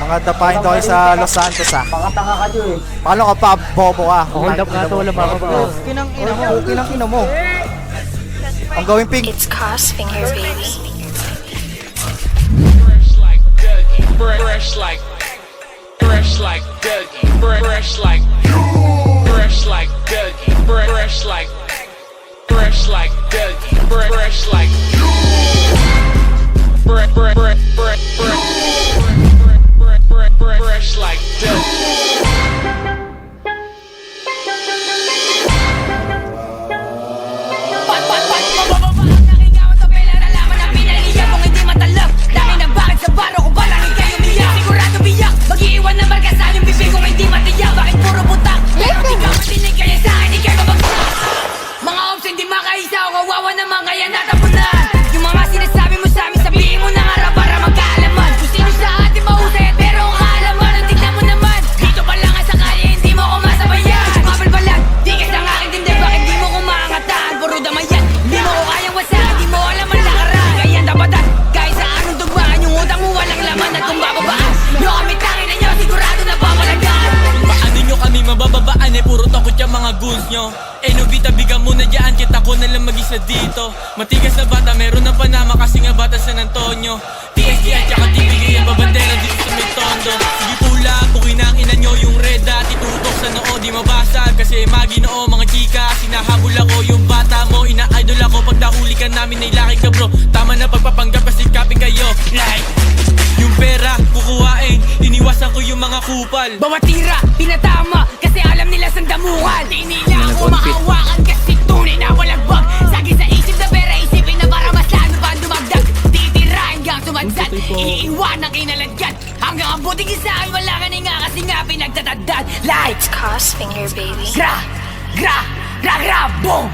Mga dapain daw kayo sa Los Santos ah. Pakatanga ka dyan eh. Paano ka pa, bobo ka? Hold up nga to, wala mababa. Kinang ina mo, kinang ina mo. Ang gawing pink. It's costing here, baby. Fresh like Dougie, fresh like Dougie, fresh like Dougie, fresh like Dougie, fresh like fresh like Dougie. Nakingawat ang pela na laman ang pinaliya kung hindi matalab. Dami ng bakit sa baro kung balangin kayo miyak. Sigurado biyak, mag-iiwan ng barkasan yung bibig kung hindi matiyak. Bakit puro butak? Pero di ka matinig kaya sa akin di kayo mabagsak. Mga ops hindi makaisa o kawawa naman kaya natapunan. Yung mga sinasabi mo sa amin sabihin mo na nga para magkaalaman. Kung sino sa atin mahusay at pero ang kaalaman ang tignan mo naman. Dito pa lang ang sakali hindi mo ko masabayan. Mabal balag, di ka sa aking dibdib. Bakit di mo kumangataan? Puro damayan, hindi mo ko kayang wasakan. Di mo alam ang lakaran, kaya tapatan. Kahit sa anong tugmaan, yung utang mo walang laman. At kung bababaan, yung kami tangin na nyo, sigurado na pamalagaan. Paano nyo kami mabababaan eh, puro takot yung mga goons nyo. Eh no bita, bigan muna dyan, kita ko na lang mag-isa dito. Matigas na bata, meron ng Panama kasi nga bata San Antonio. TSD at saka TBG ang babandera dito sa may tondo. Sige pula, bukin ang ina nyo yung red dot. Itutok sa noo, di mabasag kasi maginoo mga chika. Sinahabol ako yung bata mo, ina-idol ako. Pag nahuli ka namin ay laki ka bro. Tama na pagpapanggap kasi kapin kayo. Like, yung pera, kukuhain, iniwasan ko yung mga kupal. Bawat tira, pinatama, kasi alam nila saan damuhan. Di nila ako mahawakan kasi tunay na walagbag. Sagi sa isip na pera, isipin na para mas lalo pa dumagdag. Titira hanggang sumadsad, iiwan ang inaladyan. Hanggang ang buting isa ay wala ka na nga kasi nga pinagtatagdan. Like, It's costing here, baby. gra, boom.